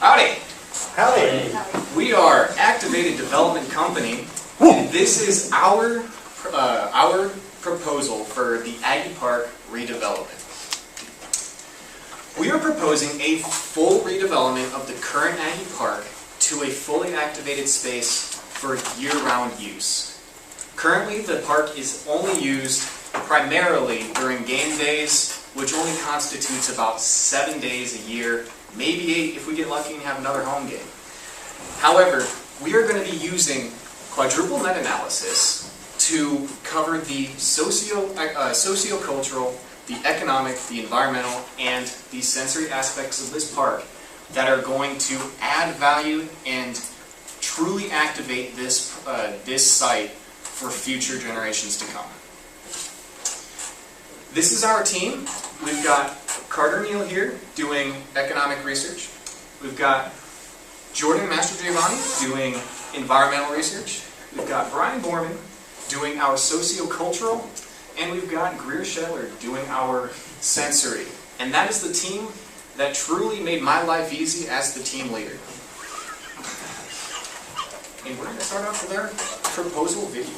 Howdy! Howdy! We are Activated Development Company, and this is our proposal for the Aggie Park redevelopment. We are proposing a full redevelopment of the current Aggie Park to a fully activated space for year-round use. Currently, the park is only used primarily during game days, which only constitutes about 7 days a year, maybe 8 if we get lucky and have another home game. However, we are going to be using Quadruple Net Analysis to cover the socio-cultural, the economic, the environmental, and the sensory aspects of this park that are going to add value and truly activate this site for future generations to come. This is our team. We've got Carter Neal here doing economic research. We've got Jordan Mastrogiovanni doing environmental research. We've got Brian Borman doing our socio-cultural. And we've got Greer Scheller doing our sensory. And that is the team that truly made my life easy as the team leader. And we're going to start off with our proposal video.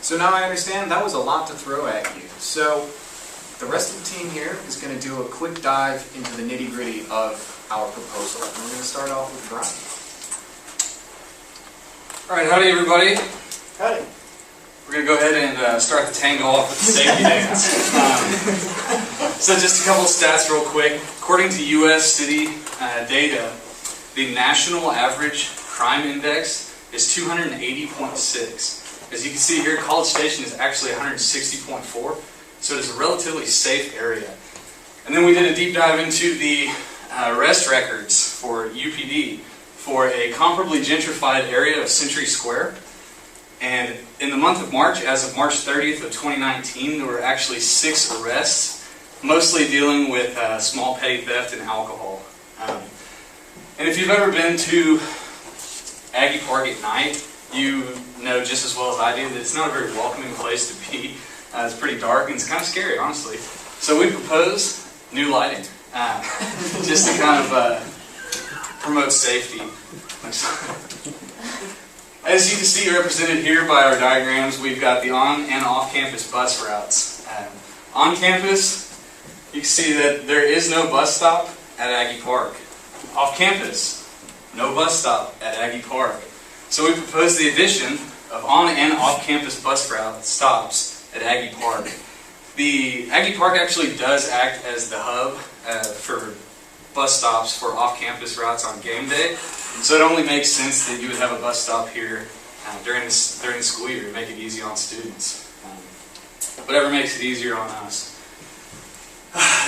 So now I understand that was a lot to throw at you. So the rest of the team here is going to do a quick dive into the nitty-gritty of our proposal. And we're going to start off with Brian. Alright, howdy everybody. Howdy. We're going to go ahead and start the tango off with the safety dance. So just a couple stats real quick. According to U.S. city data, the national average crime index is 280.6. As you can see here, College Station is actually 160.4, so it is a relatively safe area. And then we did a deep dive into the arrest records for UPD for a comparably gentrified area of Century Square. And in the month of March, as of March 30th of 2019, there were actually 6 arrests, mostly dealing with small petty theft and alcohol. And if you've ever been to Aggie Park at night, you know just as well as I do that it's not a very welcoming place to be. It's pretty dark and it's kind of scary, honestly. So we propose new lighting, just to kind of promote safety. As you can see represented here by our diagrams, we've got the on and off-campus bus routes. On campus, you can see that there is no bus stop at Aggie Park. Off campus, no bus stop at Aggie Park. So we propose the addition of on and off campus bus route stops at Aggie Park. The Aggie Park actually does act as the hub for bus stops for off-campus routes on game day. So it only makes sense that you would have a bus stop here during the school year to make it easy on students. Whatever makes it easier on us.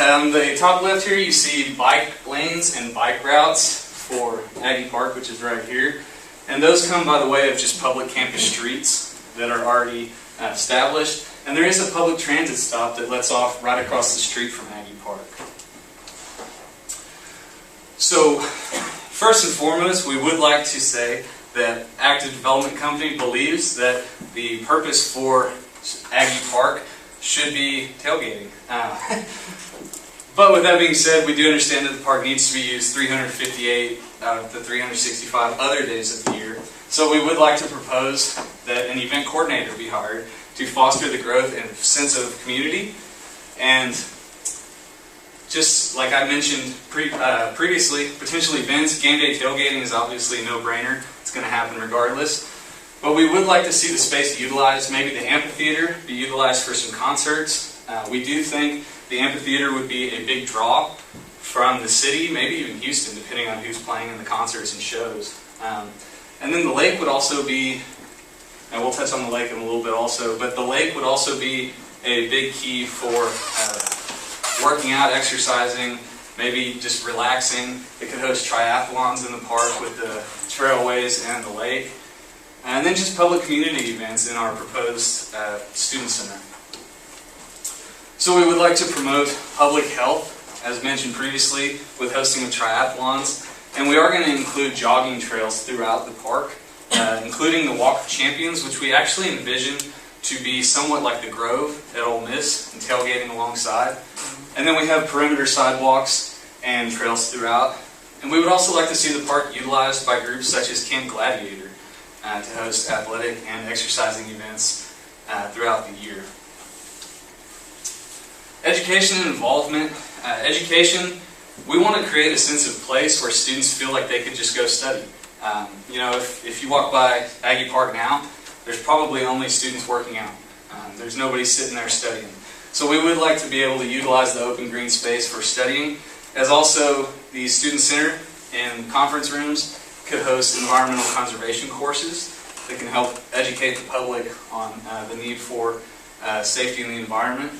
On the top left here you see bike lanes and bike routes for Aggie Park, which is right here. And those come by the way of just public campus streets that are already established. And there is a public transit stop that lets off right across the street from Aggie Park. So, first and foremost, we would like to say that Active Development Company believes that the purpose for Aggie Park should be tailgating. But with that being said, we do understand that the park needs to be used 358 out of the 365 other days of the year. So we would like to propose that an event coordinator be hired to foster the growth and sense of community. And just like I mentioned previously, potential events, game day tailgating is obviously a no-brainer. It's going to happen regardless. But we would like to see the space utilized, maybe the amphitheater be utilized for some concerts. We do think the amphitheater would be a big draw from the city, maybe even Houston, depending on who's playing in the concerts and shows. And then the lake would also be, and we'll touch on the lake in a little bit also, but the lake would also be a big key for working out, exercising, maybe just relaxing. It could host triathlons in the park with the trailways and the lake. And then just public community events in our proposed student center. So we would like to promote public health, as mentioned previously, with hosting of triathlons. And we are going to include jogging trails throughout the park, including the Walk of Champions, which we actually envision to be somewhat like the Grove at Ole Miss and tailgating alongside. And then we have perimeter sidewalks and trails throughout. And we would also like to see the park utilized by groups such as Camp Gladiator to host athletic and exercising events throughout the year. Education and involvement. Education, we want to create a sense of place where students feel like they could just go study. You know, if you walk by Aggie Park now, there's probably only students working out. There's nobody sitting there studying. So we would like to be able to utilize the open green space for studying, as also the student center and conference rooms could host environmental conservation courses that can help educate the public on the need for safety in the environment.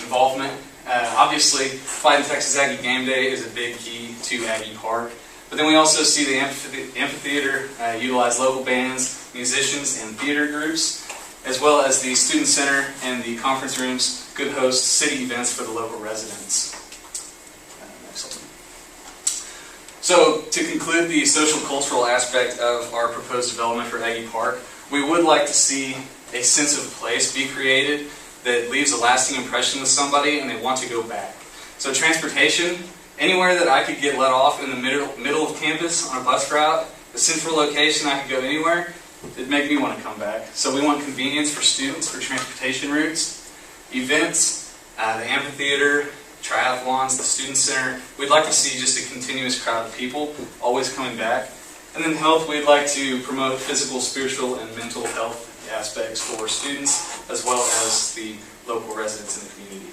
Involvement. Obviously, Fighting Texas Aggie Game Day is a big key to Aggie Park. But then we also see the amphitheater utilize local bands, musicians, and theater groups, as well as the student center and the conference rooms could host city events for the local residents. Excellent. So, to conclude the social cultural aspect of our proposed development for Aggie Park, we would like to see a sense of place be created that leaves a lasting impression with somebody and they want to go back. So transportation, anywhere that I could get let off in the middle of campus on a bus route, a central location I could go anywhere, it'd make me want to come back. So we want convenience for students for transportation routes, events, the amphitheater, triathlons, the student center. We'd like to see just a continuous crowd of people always coming back. And then health, we'd like to promote physical, spiritual, and mental health aspects for students as well as the local residents in the community.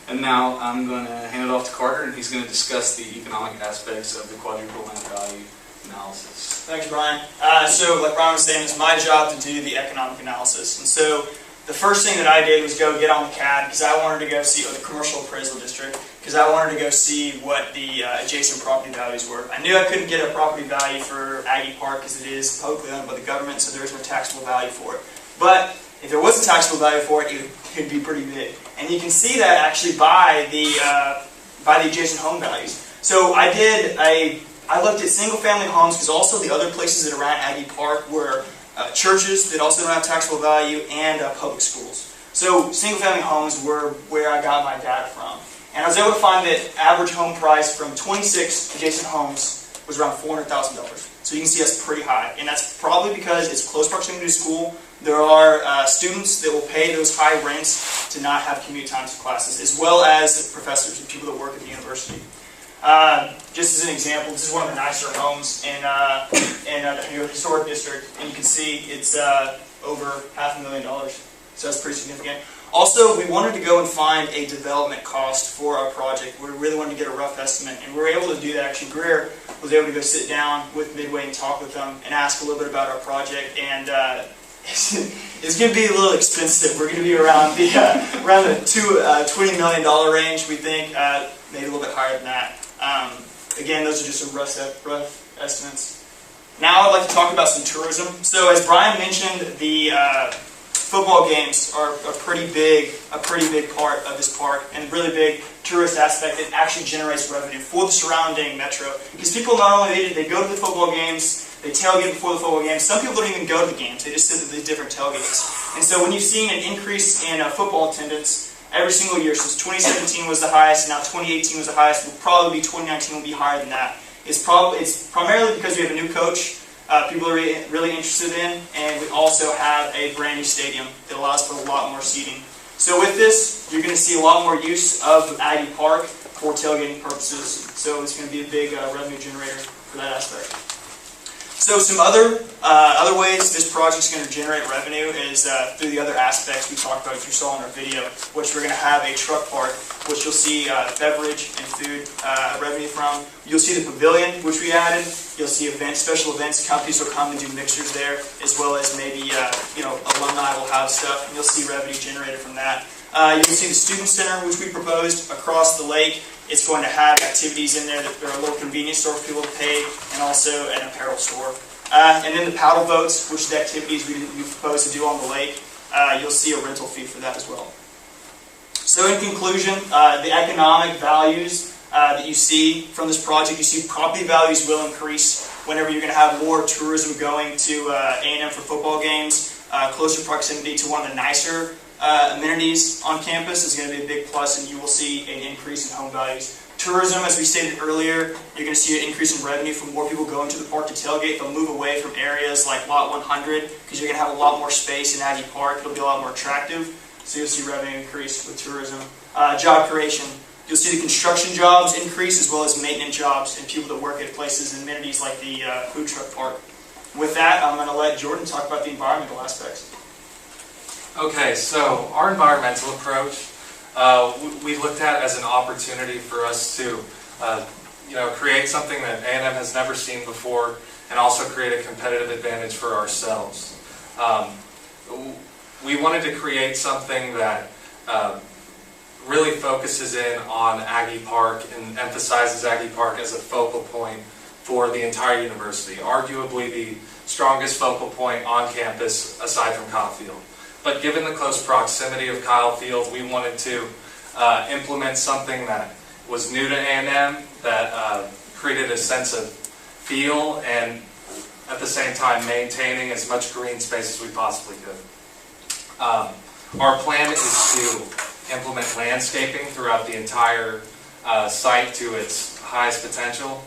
And now I'm going to hand it off to Carter and he's going to discuss the economic aspects of the Quadruple Net Value Analysis. Thanks, Brian. So like Brian was saying, it's my job to do the economic analysis. And so the first thing that I did was go get on the CAD because I wanted to go see the Commercial Appraisal District because I wanted to go see what the adjacent property values were. I knew I couldn't get a property value for Aggie Park because it is publicly owned by the government, so there is no taxable value for it. But if there was a taxable value for it, it would be pretty big. And you can see that actually by the adjacent home values. So I looked at single-family homes because also the other places that are around Aggie Park were churches that also don't have taxable value and public schools. So single-family homes were where I got my data from. And I was able to find that average home price from 26 adjacent homes was around $400,000. So you can see that's pretty high. And that's probably because it's close proximity to school. There are students that will pay those high rents to not have commute times to classes, as well as professors and people that work at the university. Just as an example, this is one of the nicer homes in the historic district, and you can see it's over $500,000, so that's pretty significant. Also, we wanted to go and find a development cost for our project. We really wanted to get a rough estimate, and we were able to do that. Actually, Greer was able to go sit down with Midway and talk with them and ask a little bit about our project, and it's going to be a little expensive. We're going to be around the $20 million range, we think, maybe a little bit higher than that. Again, those are just some rough estimates. Now I'd like to talk about some tourism. So as Brian mentioned, the football games are a pretty big part of this park, and a really big tourist aspect that actually generates revenue for the surrounding metro. Because people not only they go to the football games, they tailgate before the football games. Some people don't even go to the games; they just sit at the different tailgates. And so when you've seen an increase in football attendance every single year since 2017 was the highest, and now 2018 was the highest, will probably be 2019 will be higher than that. It's primarily because we have a new coach. People are really interested in, and we also have a brand new stadium that allows for a lot more seating. So with this, you're going to see a lot more use of Aggie Park for tailgating purposes. So it's going to be a big revenue generator for that aspect. So some other ways this project is going to generate revenue is through the other aspects we talked about, you saw in our video, which we're going to have a truck park, which you'll see beverage and food revenue from. You'll see the pavilion, which we added. You'll see events, special events. Companies will come and do mixers there, as well as maybe alumni will have stuff, and you'll see revenue generated from that. You'll see the student center, which we proposed across the lake. It's going to have activities in there. There are a little convenience store for people to pay, and also an apparel store. And then the paddle boats, which are the activities we propose to do on the lake. You'll see a rental fee for that as well. So in conclusion, the economic values that you see from this project, you see property values will increase whenever you're going to have more tourism going to A&M for football games. Closer proximity to one of the nicer amenities on campus is going to be a big plus, and you will see an increase in home values. Tourism, as we stated earlier, you're going to see an increase in revenue from more people going to the park to tailgate. They'll move away from areas like Lot 100 because you're going to have a lot more space in Aggie Park. It'll be a lot more attractive, so you'll see revenue increase with tourism. Job creation. You'll see the construction jobs increase as well as maintenance jobs and people that work at places and amenities like the food truck park. With that, I'm going to let Jordan talk about the environmental aspects. Okay, so our environmental approach, we looked at as an opportunity for us to, create something that A&M has never seen before, and also create a competitive advantage for ourselves. We wanted to create something that really focuses in on Aggie Park and emphasizes Aggie Park as a focal point for the entire university, arguably the strongest focal point on campus aside from Kyle Field. But given the close proximity of Kyle Field, we wanted to implement something that was new to A&M, that created a sense of feel, and at the same time maintaining as much green space as we possibly could. Our plan is to implement landscaping throughout the entire site to its highest potential,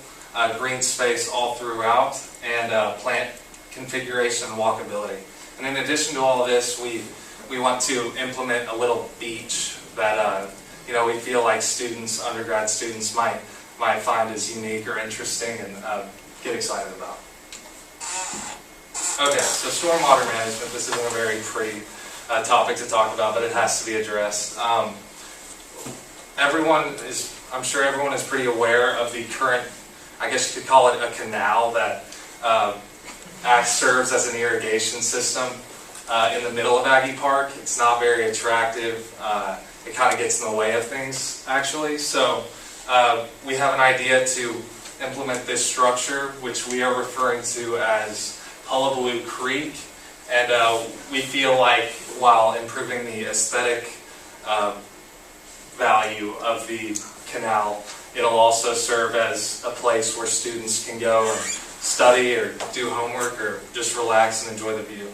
green space all throughout, and plant configuration and walkability. And in addition to all of this, we want to implement a little beach that we feel like students, undergrad students, might find as unique or interesting and get excited about. Okay, so stormwater management. This isn't a very pretty topic to talk about, but it has to be addressed. I'm sure everyone is pretty aware of the current, I guess you could call it a canal that serves as an irrigation system in the middle of Aggie Park. It's not very attractive. It kind of gets in the way of things, actually. So we have an idea to implement this structure, which we are referring to as Hullabaloo Creek. And we feel like while improving the aesthetic value of the canal, it'll also serve as a place where students can go and study or do homework or just relax and enjoy the view.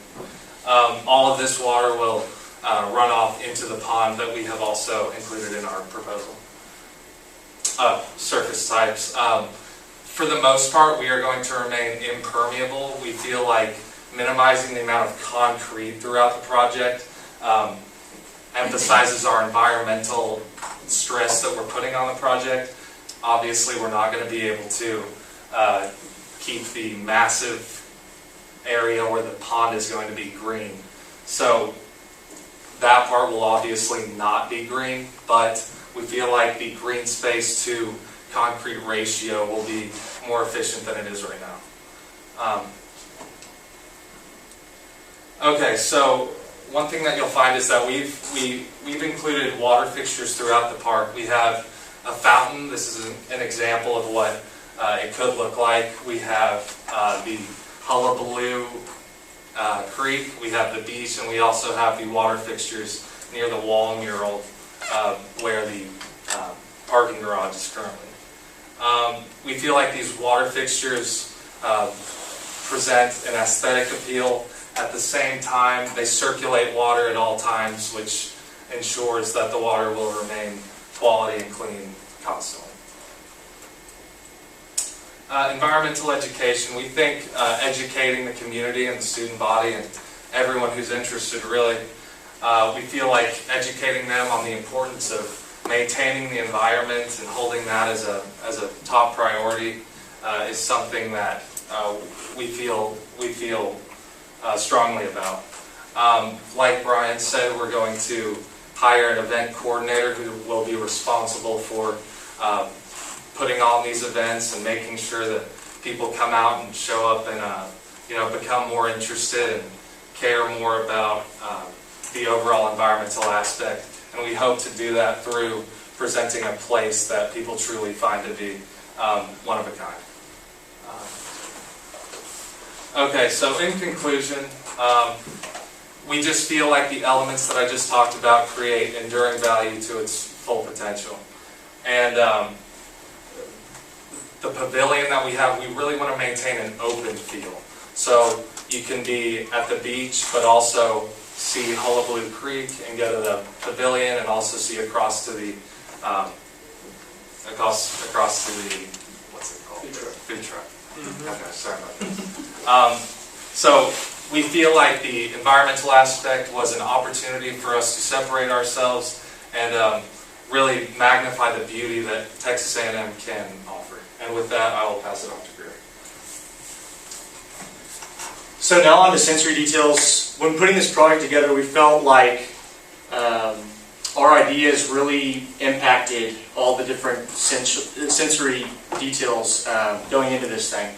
All of this water will run off into the pond that we have also included in our proposal. Surface types. For the most part, we are going to remain impermeable. We feel like minimizing the amount of concrete throughout the project emphasizes our environmental stress that we're putting on the project. Obviously, we're not going to be able to keep the massive area where the pond is going to be green. So that part will obviously not be green, but we feel like the green space to concrete ratio will be more efficient than it is right now. Okay, so one thing that you'll find is that we've included water fixtures throughout the park. We have a fountain. This is an example of what it could look like. We have the Hullabaloo Creek. We have the beach, and we also have the water fixtures near the wall mural where the parking garage is currently. We feel like these water fixtures present an aesthetic appeal. At the same time, they circulate water at all times, which ensures that the water will remain quality and clean constantly. Environmental education. We think educating the community and the student body and everyone who's interested, really, we feel like educating them on the importance of maintaining the environment and holding that as a top priority is something that we feel strongly about. Like Brian said, we're going to hire an event coordinator who will be responsible for putting on these events and making sure that people come out and show up and become more interested and care more about the overall environmental aspect. And we hope to do that through presenting a place that people truly find to be one of a kind. Okay, so in conclusion, we just feel like the elements that I just talked about create enduring value to its full potential. And the pavilion that we have, we really want to maintain an open feel. So you can be at the beach, but also see Hullabaloo Creek and go to the pavilion and also see across to the across to the, what's it called? Food truck. Okay, sorry about that. So we feel like the environmental aspect was an opportunity for us to separate ourselves and really magnify the beauty that Texas A&M can offer. And with that, I will pass it on to Greer. So now on to sensory details. When putting this project together, we felt like our ideas really impacted all the different sensory details going into this thing.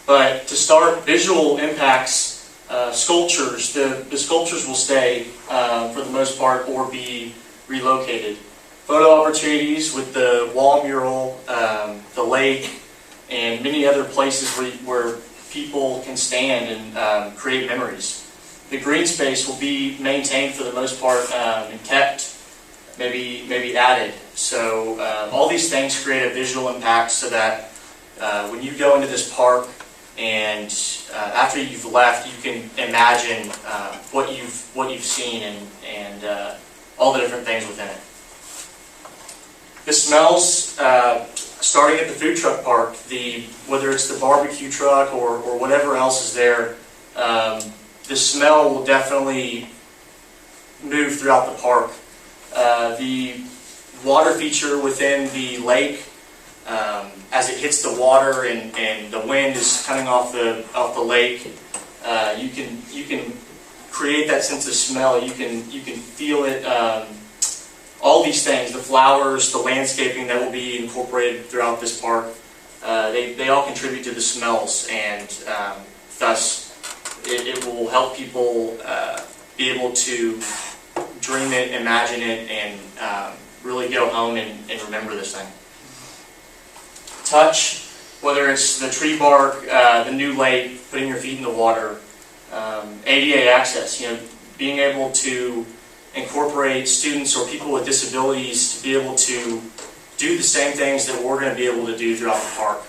But to start, visual impacts, sculptures. The sculptures will stay for the most part or be relocated. Photo opportunities with the wall mural, the lake, and many other places where people can stand and create memories. The green space will be maintained for the most part and kept, maybe added. So all these things create a visual impact so that when you go into this park and after you've left, you can imagine what you've seen and all the different things within it. The smells, starting at the food truck park, whether it's the barbecue truck or whatever else is there, the smell will definitely move throughout the park. The water feature within the lake, as it hits the water and the wind is coming off the lake, you can create that sense of smell. You can feel it. All these things, the flowers, the landscaping that will be incorporated throughout this park, they all contribute to the smells, and thus it will help people be able to dream it, imagine it, and really go home and remember this thing. Touch, whether it's the tree bark, the new lake, putting your feet in the water, ADA access, being able to incorporate students or people with disabilities to be able to do the same things that we're going to be able to do throughout the park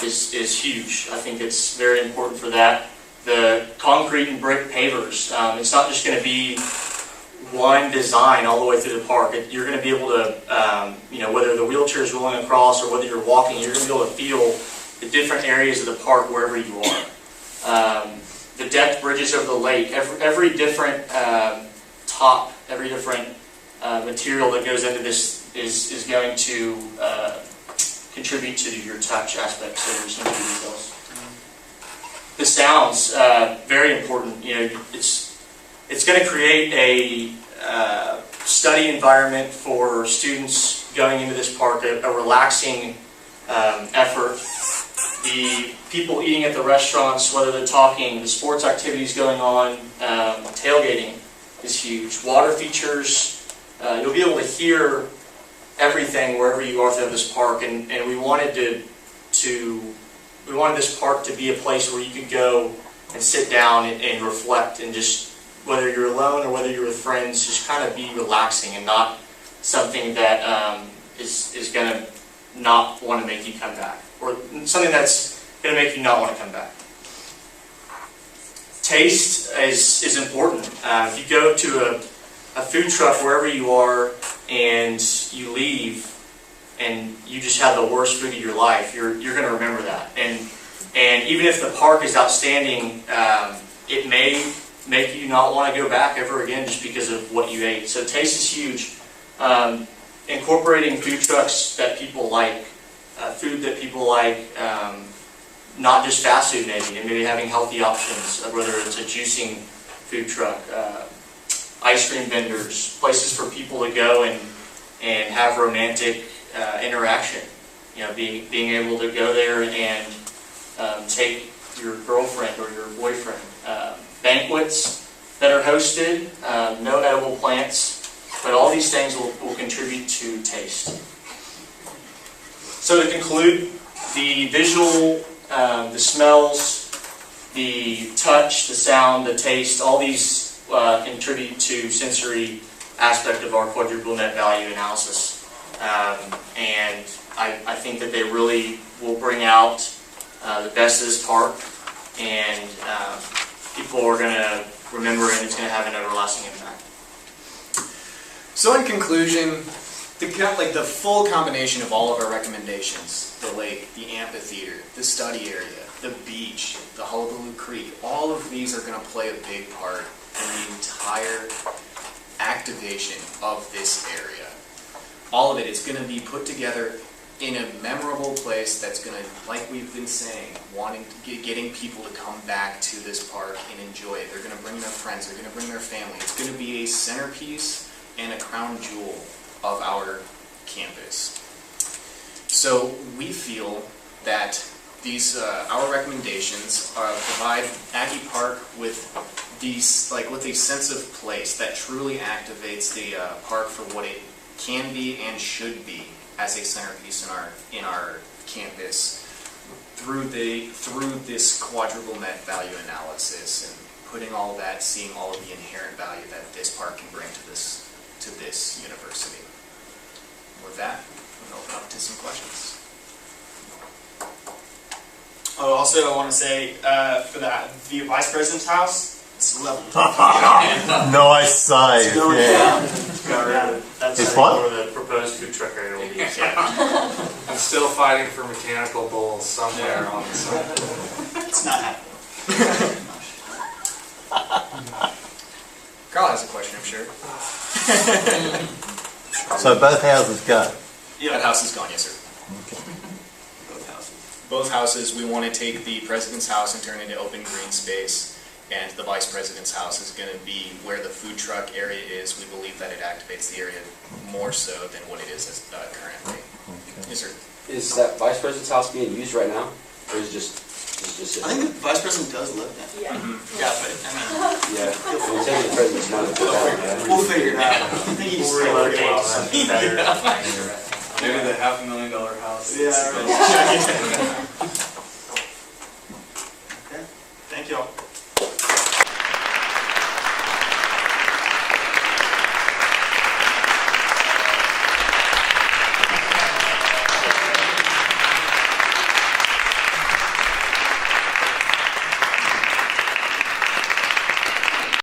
is huge. I think it's very important for that. The concrete and brick pavers, it's not just going to be one design all the way through the park. You're going to be able to, whether the wheelchair is rolling across or whether you're walking, you're going to be able to feel the different areas of the park wherever you are. The decked bridges over the lake, every different top, every different material that goes into this is going to contribute to your touch aspect, so there's some details. The sounds, very important. It's going to create a study environment for students going into this park, a relaxing effort. The people eating at the restaurants, whether they're talking, the sports activities going on, tailgating is huge. Water features, you'll be able to hear everything wherever you are throughout this park, and we wanted this park to be a place where you could go and sit down and reflect, and just, whether you're alone or whether you're with friends, just kind of be relaxing and not something that is going to not want to make you come back, or something that's going to make you not want to come back. Taste is important. If you go to a food truck wherever you are and you leave and you just have the worst food of your life, you're going to remember that. And even if the park is outstanding, it may make you not want to go back ever again just because of what you ate. So taste is huge. Incorporating food trucks that people like, food that people like, not just fast food maybe, and maybe having healthy options, whether it's a juicing food truck, ice cream vendors, places for people to go and have romantic interaction. Being able to go there and take your girlfriend or your boyfriend. Banquets that are hosted, no edible plants, but all these things will contribute to taste. So to conclude, the visual, the smells, the touch, the sound, the taste, all these contribute to sensory aspect of our quadruple net value analysis. And I think that they really will bring out the best of this park, and people are going to remember it, and it's going to have an everlasting impact. So in conclusion, the full combination of all of our recommendations, the lake, the amphitheater, the study area, the beach, the Hullabaloo Creek, all of these are going to play a big part in the entire activation of this area. All of it is going to be put together in a memorable place that's going to, like we've been saying, getting people to come back to this park and enjoy it. They're going to bring their friends, they're going to bring their family. It's going to be a centerpiece and a crown jewel of our campus. So we feel that these our recommendations provide Aggie Park with these, with a sense of place that truly activates the park for what it can be and should be as a centerpiece in our campus through this quadruple net value analysis, and putting all that, seeing all of the inherent value that this park can bring to this university. With that, we'll open up to some questions. Oh, also I want to say for the vice president's house, it's level. Nice save. Yeah. That's what? where the proposed food truck area will be. I'm still fighting for mechanical bulls somewhere on the side. It's not happening. Carl has a question, I'm sure. So both houses go. Yeah, that house is gone, yes, sir. Okay. Both houses, we want to take the president's house and turn it into open green space, and the vice president's house is going to be where the food truck area is. We believe that it activates the area more so than what it is currently. Okay. Yes, sir. Is that vice president's house being used right now, or is it just I think the vice president does live there. Yeah. Yeah, but I mean, Yeah, it's in the president's mind. we'll figure it out. I think he's relocated. Maybe the $500,000 house. Yeah, right.